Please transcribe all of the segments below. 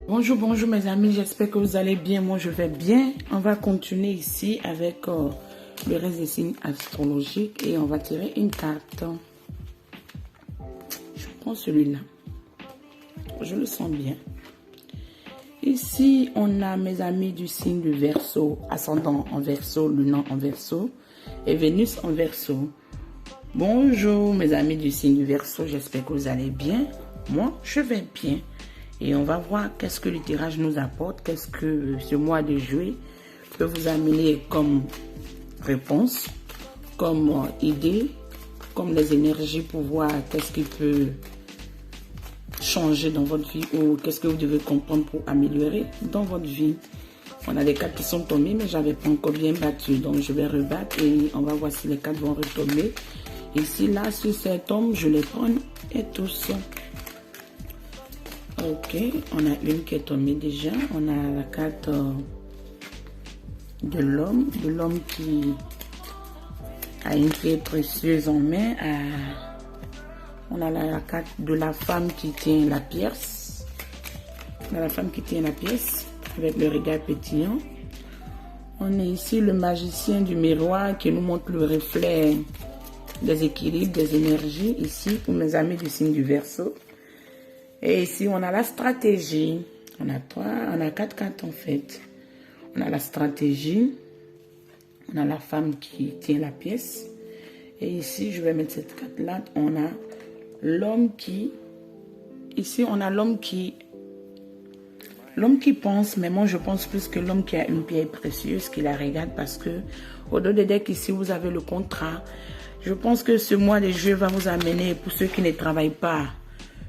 Bonjour, bonjour mes amis, j'espère que vous allez bien, moi je vais bien. On va continuer ici avec le reste des signes astrologiques et on va tirer une carte. Je prends celui-là, je le sens bien. Ici, on a mes amis du signe du Verseau, ascendant en Verseau, lunan en Verseau et Vénus en Verseau. Bonjour mes amis du signe du Verseau, j'espère que vous allez bien. Moi, je vais bien. Et on va voir qu'est-ce que le tirage nous apporte, qu'est-ce que ce mois de juillet peut vous amener comme réponse, comme idée, comme les énergies pour voir qu'est-ce qui peut changer dans votre vie ou qu'est-ce que vous devez comprendre pour améliorer dans votre vie. On a des cartes qui sont tombées, mais j'avais pas encore bien battu, donc je vais rebattre et on va voir si les cartes vont retomber. Ici, là, sur ces tombes, je les prends et tous. Ok, on a une qui est tombée déjà. On a la carte de l'homme qui a une pierre précieuse en main. On a la carte de la femme qui tient la pièce. On a la femme qui tient la pièce avec le regard pétillant. On est ici le magicien du miroir qui nous montre le reflet des équilibres, des énergies. Ici, pour mes amis du signe du Verseau. Et ici, on a la stratégie. On a 4 cartes en fait. On a la stratégie. On a la femme qui tient la pièce. Et ici, je vais mettre cette carte-là. On a l'homme qui... Ici, on a l'homme qui pense, mais moi, je pense plus que l'homme qui a une pierre précieuse, qui la regarde parce que, au-delà des decks, ici, vous avez le contrat. Je pense que ce mois de juillet va vous amener, pour ceux qui ne travaillent pas,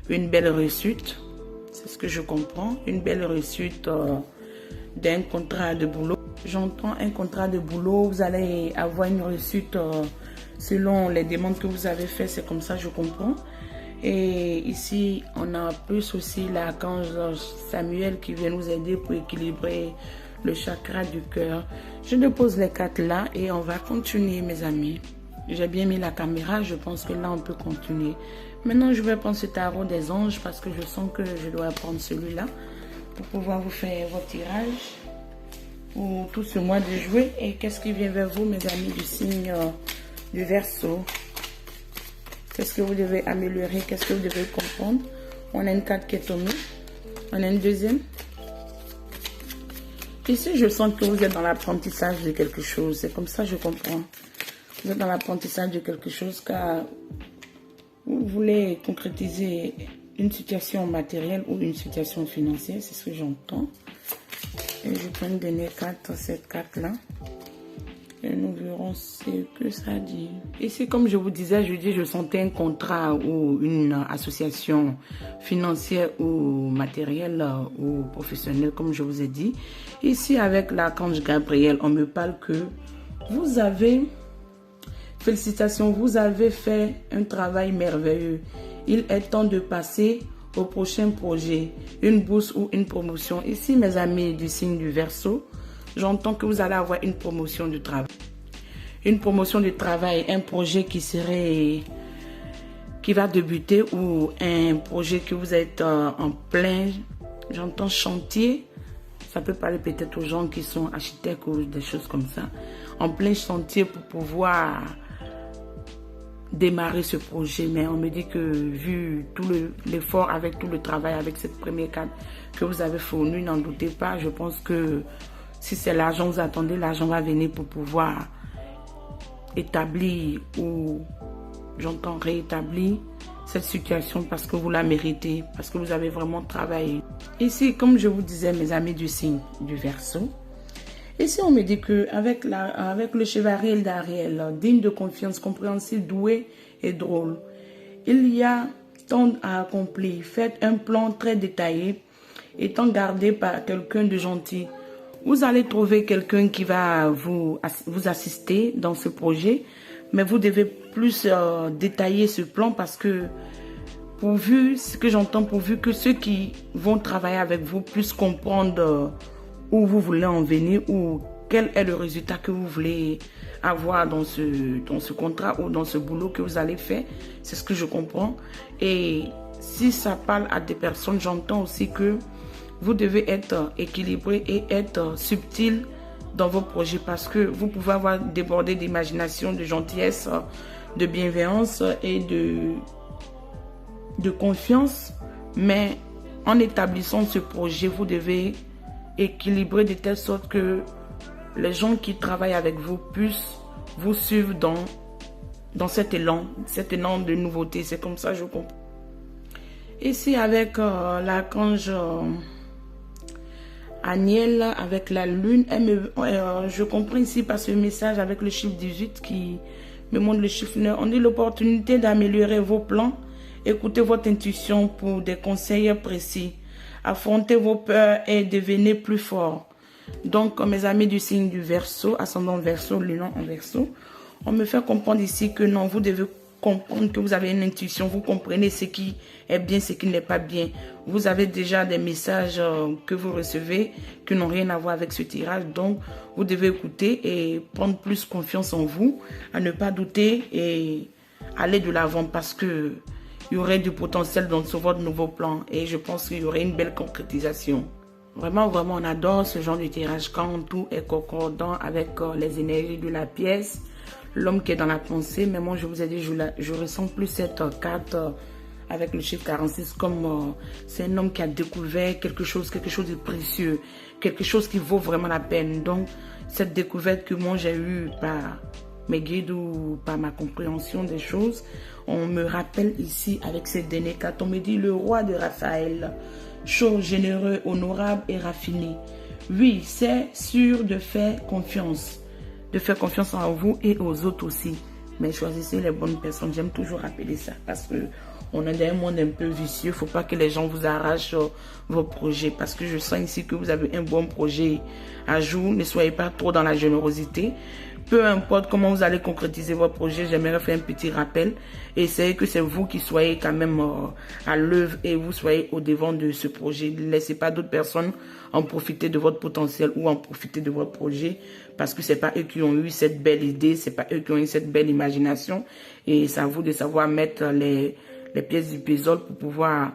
une belle réussite, c'est ce que je comprends, une belle réussite d'un contrat de boulot. J'entends un contrat de boulot, vous allez avoir une réussite selon les demandes que vous avez faites, c'est comme ça je comprends. Et ici, on a plus aussi l'archange Samuel qui vient nous aider pour équilibrer le chakra du cœur. Je dépose les cartes là et on va continuer mes amis. J'ai bien mis la caméra, je pense que là on peut continuer. Maintenant, je vais prendre ce tarot des anges parce que je sens que je dois prendre celui-là pour pouvoir vous faire votre tirage pour tout ce mois de juillet. Et qu'est-ce qui vient vers vous, mes amis du signe du Verseau? Qu'est-ce que vous devez améliorer? Qu'est-ce que vous devez comprendre? On a une carte qui est tombée. On a une deuxième. Ici, je sens que vous êtes dans l'apprentissage de quelque chose. C'est comme ça que je comprends. Vous êtes dans l'apprentissage de quelque chose car... vous voulez concrétiser une situation matérielle ou une situation financière, c'est ce que j'entends. Et je prends une dernière carte, cette carte-là. Et nous verrons ce que ça dit. Ici, comme je vous disais, je sentais un contrat ou une association financière ou matérielle ou professionnelle, comme je vous ai dit. Ici, avec l'archange Gabriel, on me parle que vous avez... Félicitations, vous avez fait un travail merveilleux. Il est temps de passer au prochain projet, une bourse ou une promotion. Ici, mes amis du signe du Verseau, j'entends que vous allez avoir une promotion de travail. Une promotion de travail, un projet qui va débuter ou un projet que vous êtes en plein, j'entends chantier. Ça peut parler peut-être aux gens qui sont architectes ou des choses comme ça. En plein chantier pour pouvoir démarrer ce projet. Mais on me dit que vu tout l'effort, avec tout le travail, avec cette première carte que vous avez fournie, n'en doutez pas. Je pense que si c'est l'argent, vous attendez, l'argent va venir pour pouvoir établir ou j'entends rétablir cette situation parce que vous la méritez, parce que vous avez vraiment travaillé. Ici, comme je vous disais, mes amis du signe du Verseau, ici on me dit que avec le chevalier d'Ariel, digne de confiance, compréhensible, doué et drôle, il y a tant à accomplir. Faites un plan très détaillé, étant gardé par quelqu'un de gentil. Vous allez trouver quelqu'un qui va vous assister dans ce projet, mais vous devez plus détailler ce plan parce que pourvu, ce que j'entends, pourvu que ceux qui vont travailler avec vous puissent comprendre où vous voulez en venir ou quel est le résultat que vous voulez avoir dans ce contrat ou dans ce boulot que vous allez faire. C'est ce que je comprends. Et si ça parle à des personnes, j'entends aussi que vous devez être équilibré et être subtil dans vos projets parce que vous pouvez avoir débordé d'imagination, de gentillesse, de bienveillance et de confiance. Mais en établissant ce projet, vous devez équilibrer de telle sorte que les gens qui travaillent avec vous puissent vous suivre dans cet élan de nouveauté. C'est comme ça que je comprends. Ici, avec l'archange Aniel, avec la lune, je comprends ici par ce message avec le chiffre 18 qui me montre le chiffre 9. On dit l'opportunité d'améliorer vos plans. Écoutez votre intuition pour des conseils précis. Affrontez vos peurs et devenez plus fort. Donc, mes amis du signe du Verseau, ascendant Verseau, lune en Verseau, on me fait comprendre ici que non, vous devez comprendre que vous avez une intuition, vous comprenez ce qui est bien, ce qui n'est pas bien. Vous avez déjà des messages que vous recevez qui n'ont rien à voir avec ce tirage. Donc, vous devez écouter et prendre plus confiance en vous, à ne pas douter et aller de l'avant parce que il y aurait du potentiel dans votre nouveau plan et je pense qu'il y aurait une belle concrétisation. Vraiment, vraiment, on adore ce genre de tirage quand tout est concordant avec les énergies de la pièce. L'homme qui est dans la pensée, mais moi je vous ai dit, je ressens plus cette carte avec le chiffre 46 comme c'est un homme qui a découvert quelque chose de précieux, quelque chose qui vaut vraiment la peine. Donc cette découverte que moi j'ai eue par mes guides ou par ma compréhension des choses, on me rappelle ici avec cette dernière carte, on me dit le roi de Raphaël, chaud, généreux, honorable et raffiné. Oui, c'est sûr de faire confiance. De faire confiance en vous et aux autres aussi. Mais choisissez les bonnes personnes. J'aime toujours rappeler ça parce que on est dans un monde un peu vicieux. Il ne faut pas que les gens vous arrachent vos projets. Parce que je sens ici que vous avez un bon projet à jour. Ne soyez pas trop dans la générosité. Peu importe comment vous allez concrétiser votre projet, j'aimerais faire un petit rappel. Essayez que c'est vous qui soyez quand même à l'œuvre et vous soyez au devant de ce projet. Ne laissez pas d'autres personnes en profiter de votre potentiel ou en profiter de votre projet parce que ce n'est pas eux qui ont eu cette belle idée, ce n'est pas eux qui ont eu cette belle imagination. Et c'est à vous de savoir mettre les pièces du puzzle pour pouvoir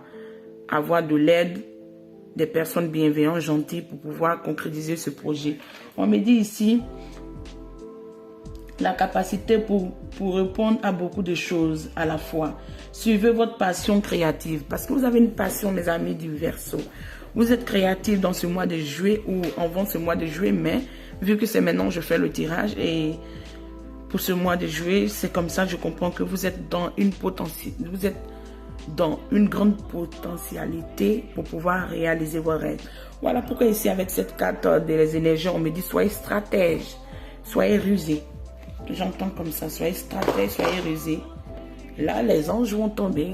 avoir de l'aide, des personnes bienveillantes, gentilles pour pouvoir concrétiser ce projet. On me dit ici la capacité pour répondre à beaucoup de choses à la fois. Suivez votre passion créative parce que vous avez une passion, mes amis du Verseau. Vous êtes créatif dans ce mois de juillet ou avant ce mois de juillet, mais vu que c'est maintenant je fais le tirage et pour ce mois de juillet, c'est comme ça que je comprends que vous êtes dans une grande potentialité pour pouvoir réaliser vos rêves. Voilà pourquoi ici avec cette carte des énergies, on me dit soyez stratège, soyez rusé. J'entends comme ça, soyez stratège, soyez rusé. Là, les anges vont tomber.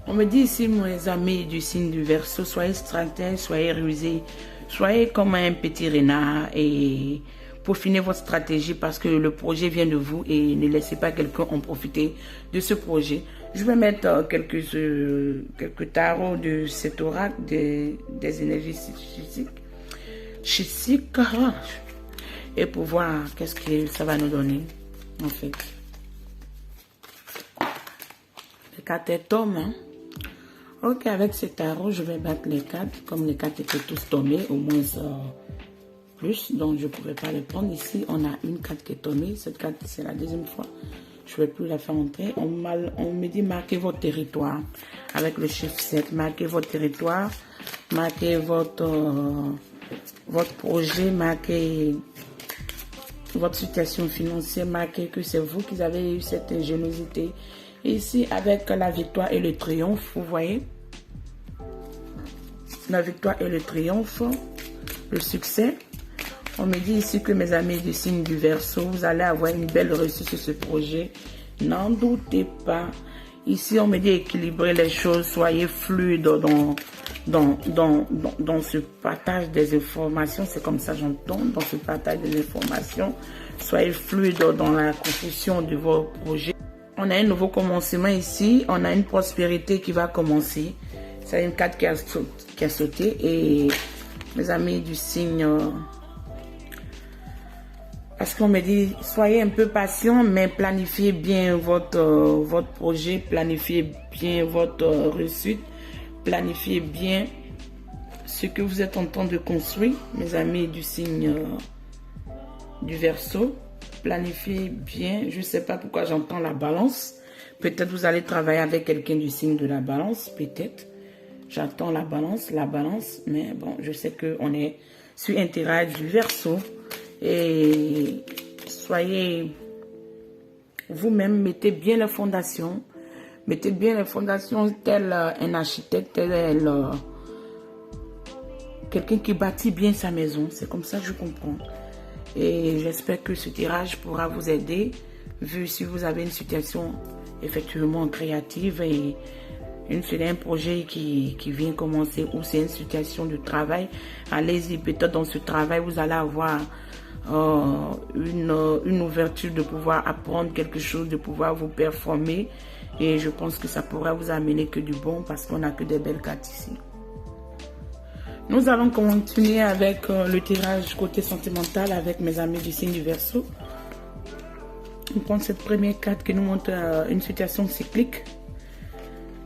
On me dit ici, mes amis du signe du Verseau, soyez stratège, soyez rusé, soyez comme un petit renard et peaufinez votre stratégie parce que le projet vient de vous et ne laissez pas quelqu'un en profiter de ce projet. Je vais mettre quelques tarots de cet oracle des énergies chistiques et pour voir qu'est-ce que ça va nous donner en fait. Les cartes tombent. Hein? Ok, avec ces tarots, je vais battre les cartes. Comme les cartes étaient tous tombées, au moins plus, donc je ne pourrais pas les prendre. Ici, on a une carte qui est tombée. Cette carte, c'est la deuxième fois. Je ne vais plus la faire entrer. On me dit marquez votre territoire. Avec le chiffre 7, marquez votre territoire. Marquez votre projet. Marquez votre situation financière. Marquez que c'est vous qui avez eu cette ingéniosité. Ici, avec la victoire et le triomphe, vous voyez, la victoire et le triomphe, le succès. On me dit ici que mes amis du signe du Verseau, vous allez avoir une belle réussite sur ce projet. N'en doutez pas. Ici, on me dit équilibrer les choses, soyez fluide dans ce partage des informations. C'est comme ça j'entends, dans ce partage des informations. Soyez fluide dans la construction de vos projets. On a un nouveau commencement ici. On a une prospérité qui va commencer. C'est une carte qui a sauté. Et mes amis du signe... parce qu'on me dit, soyez un peu patient, mais planifiez bien votre projet. Planifiez bien votre réussite. Planifiez bien ce que vous êtes en train de construire, mes amis du signe du Verseau. Planifiez bien. Je ne sais pas pourquoi j'entends la balance. Peut-être vous allez travailler avec quelqu'un du signe de la balance, peut-être. J'attends la balance, mais bon, je sais qu'on est sur un terrain du Verseau. Et soyez vous-même, mettez bien la fondation. Mettez bien les fondations tel un architecte, tel quelqu'un qui bâtit bien sa maison. C'est comme ça que je comprends. Et j'espère que ce tirage pourra vous aider, vu si vous avez une situation effectivement créative et c'est un projet qui vient commencer ou c'est une situation de travail. Allez-y, peut-être dans ce travail, vous allez avoir une ouverture de pouvoir apprendre quelque chose, de pouvoir vous performer. Et je pense que ça pourra vous amener que du bon parce qu'on n'a que des belles cartes ici. Nous allons continuer avec le tirage côté sentimental avec mes amis du signe du Verseau. On prend cette première carte qui nous montre une situation cyclique.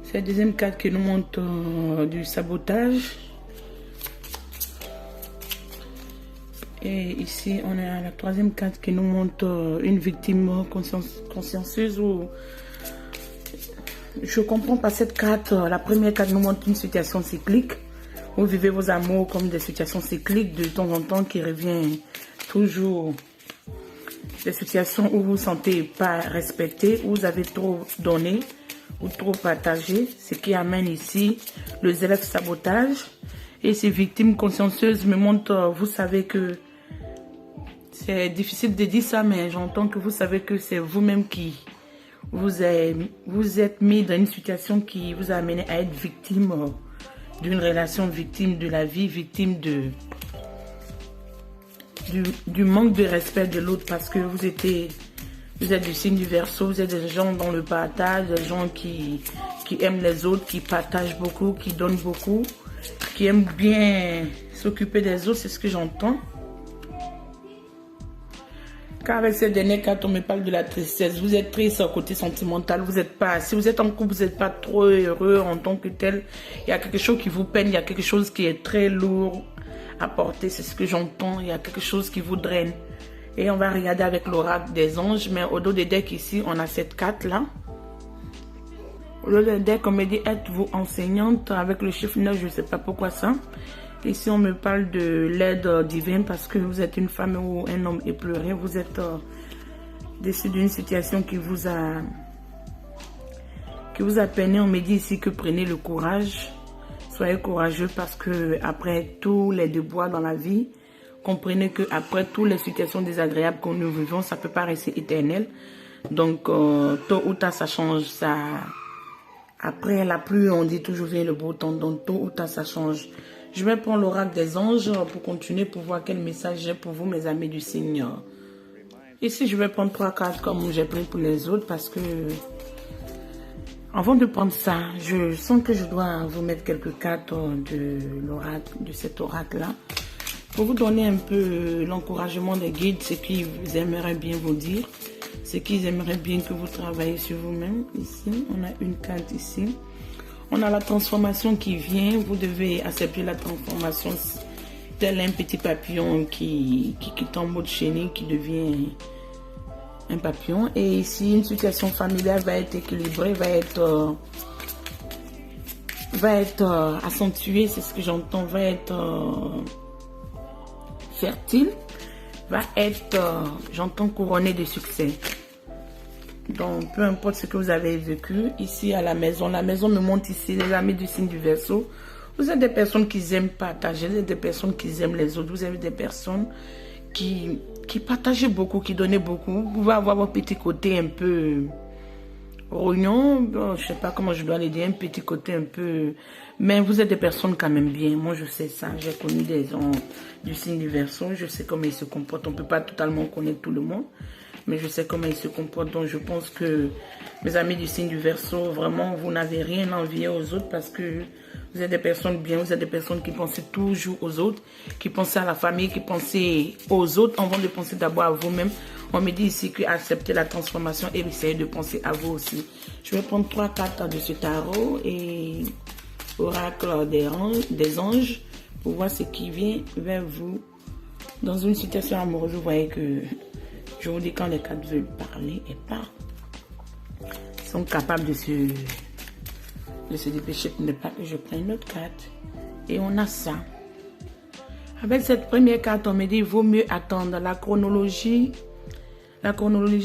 C'est la deuxième carte qui nous montre du sabotage. Et ici, on est à la troisième carte qui nous montre une victime consciencieuse ou... Je comprends pas cette carte. La première carte nous montre une situation cyclique. Vous vivez vos amours comme des situations cycliques de temps en temps qui revient toujours. Des situations où vous vous sentez pas respecté, où vous avez trop donné ou trop partagé. Ce qui amène ici le zèle sabotage. Et ces victimes consciencieuses me montrent, vous savez que c'est difficile de dire ça, mais j'entends que vous savez que c'est vous-même qui vous êtes mis dans une situation qui vous a amené à être victime d'une relation, victime de la vie, victime du manque de respect de l'autre parce que vous êtes du signe du Verseau, vous êtes des gens dans le partage, des gens qui aiment les autres, qui partagent beaucoup, qui donnent beaucoup, qui aiment bien s'occuper des autres, c'est ce que j'entends. Car avec cette dernière carte, on me parle de la tristesse. Vous êtes triste au côté sentimental. Vous êtes pas, si vous êtes en couple, vous n'êtes pas trop heureux en tant que tel. Il y a quelque chose qui vous peine, il y a quelque chose qui est très lourd à porter. C'est ce que j'entends. Il y a quelque chose qui vous draine. Et on va regarder avec l'oracle des anges. Mais au dos des decks ici, on a cette carte-là. Au dos des decks, on me dit, êtes-vous enseignante avec le chiffre 9, je ne sais pas pourquoi ça. Ici, on me parle de l'aide divine parce que vous êtes une femme ou un homme éploré. Vous êtes déçu d'une situation qui vous a peiné. On me dit ici que prenez le courage. Soyez courageux parce que après tous les déboires dans la vie, comprenez que après toutes les situations désagréables que nous vivons, ça ne peut pas rester éternel. Donc, tôt ou tard, ça change. Après la pluie, on dit toujours vient le beau temps. Donc, tôt ou tard, ça change. Je vais prendre l'oracle des anges pour continuer, pour voir quel message j'ai pour vous, mes amis du signe. Ici, je vais prendre 3 cartes comme j'ai pris pour les autres parce que avant de prendre ça, je sens que je dois vous mettre quelques cartes de l'oracle, de cet oracle-là, pour vous donner un peu l'encouragement des guides, ce qu'ils aimeraient bien vous dire, ce qu'ils aimeraient bien que vous travaillez sur vous-même. Ici, on a une carte ici. On a la transformation qui vient. Vous devez accepter la transformation tel un petit papillon qui est en mode chenille, qui devient un papillon. Et ici, une situation familiale va être équilibrée, va être accentuée, c'est ce que j'entends, va être fertile, va être, j'entends, couronnée de succès. Donc, peu importe ce que vous avez vécu, ici à la maison me montre ici, les amis du signe du Verseau. Vous êtes des personnes qui aiment partager, vous êtes des personnes qui aiment les autres, vous êtes des personnes qui partagent beaucoup, qui donnent beaucoup. Vous pouvez avoir votre petit côté un peu rognon, bon, je ne sais pas comment je dois le dire, un petit côté un peu... Mais vous êtes des personnes quand même bien. Moi, je sais ça. J'ai connu des gens du signe du Verseau. Je sais comment ils se comportent. On ne peut pas totalement connaître tout le monde, mais je sais comment ils se comportent. Donc, je pense que mes amis du signe du Verseau, vraiment, vous n'avez rien à envier aux autres parce que vous êtes des personnes bien. Vous êtes des personnes qui pensent toujours aux autres, qui pensent à la famille, qui pensent aux autres avant de penser d'abord à vous-même. On me dit ici que accepter la transformation et essayer de penser à vous aussi. Je vais prendre 3 cartes de ce tarot et oracle des anges pour voir ce qui vient vers vous. Dans une situation amoureuse, vous voyez que, je vous dis, quand les cartes veulent parler et parlent, ils sont capables de se dépêcher pour ne pas que je prenne une autre carte. Et on a ça. Avec cette première carte, on me dit, il vaut mieux attendre. La chronologie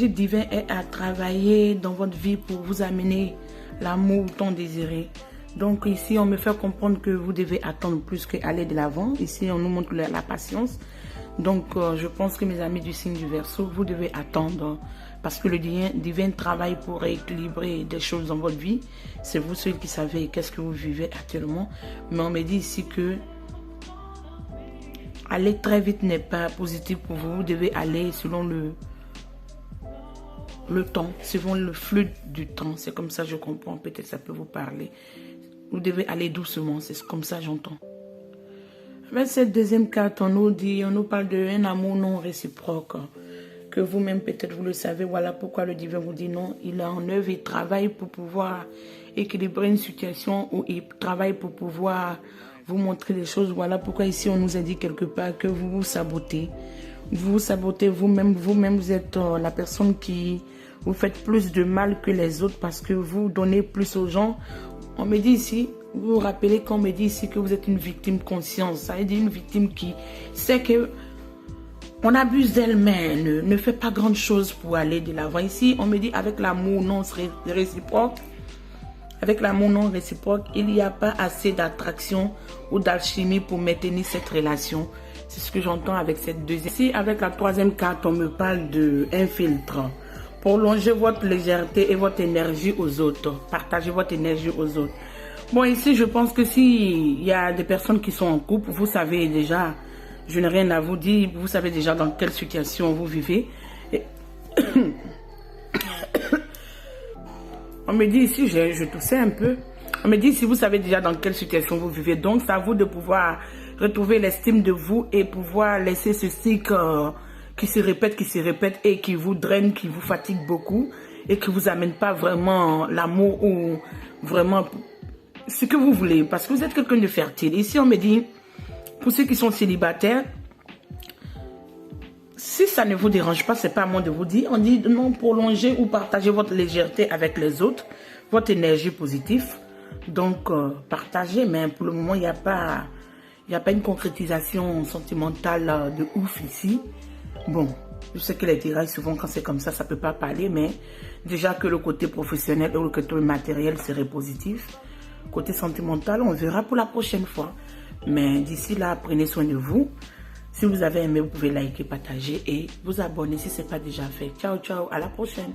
divine est à travailler dans votre vie pour vous amener l'amour tant désiré. Donc ici, on me fait comprendre que vous devez attendre plus qu'aller de l'avant. Ici, on nous montre la patience. Donc, je pense que mes amis du signe du Verseau, vous devez attendre parce que le divin travaille pour rééquilibrer des choses dans votre vie. C'est vous ceux qui savez qu'est-ce que vous vivez actuellement. Mais on me dit ici que aller très vite n'est pas positif pour vous. Vous devez aller selon le temps, selon le flux du temps. C'est comme ça que je comprends. Peut-être ça peut vous parler. Vous devez aller doucement. C'est comme ça que j'entends. Avec cette deuxième carte, on nous parle d'un amour non réciproque. Que vous-même, peut-être, vous le savez. Voilà pourquoi le divin vous dit non. Il est en œuvre, il travaille pour pouvoir équilibrer une situation ou il travaille pour pouvoir vous montrer des choses. Voilà pourquoi ici, on nous a dit quelque part que vous vous sabotez. Vous vous sabotez vous-même. Vous-même, vous êtes la personne qui vous faites plus de mal que les autres parce que vous donnez plus aux gens. On me dit ici, vous vous rappelez qu'on me dit ici que vous êtes une victime consciente. Ça veut dire une victime qui sait que on abuse d'elle, mais ne fait pas grande chose pour aller de l'avant. Ici, on me dit avec l'amour non réciproque, avec l'amour non réciproque, il n'y a pas assez d'attraction ou d'alchimie pour maintenir cette relation. C'est ce que j'entends avec cette deuxième. Ici, avec la troisième carte, on me parle d'un filtre. Prolongez votre légèreté et votre énergie aux autres. Partagez votre énergie aux autres. Bon, ici, je pense que s'il y a des personnes qui sont en couple, vous savez déjà, je n'ai rien à vous dire, vous savez déjà dans quelle situation vous vivez. Et on me dit ici, je toussais un peu. On me dit si vous savez déjà dans quelle situation vous vivez. Donc, c'est à vous de pouvoir retrouver l'estime de vous et pouvoir laisser ce cycle qui se répète et qui vous draine, qui vous fatigue beaucoup et qui vous amène pas vraiment l'amour ou vraiment ce que vous voulez. Parce que vous êtes quelqu'un de fertile. Ici, on me dit, pour ceux qui sont célibataires, si ça ne vous dérange pas, c'est pas à moi de vous dire. On dit non, prolonger ou partager votre légèreté avec les autres, votre énergie positive. Donc, partagez, mais pour le moment, il n'y a pas une concrétisation sentimentale de ouf ici. Bon, je sais que les tirailles, souvent, quand c'est comme ça ne peut pas parler, mais déjà que le côté professionnel ou le côté matériel serait positif. Côté sentimental, on verra pour la prochaine fois. Mais d'ici là, prenez soin de vous. Si vous avez aimé, vous pouvez liker, partager et vous abonner si ce n'est pas déjà fait. Ciao, ciao, à la prochaine.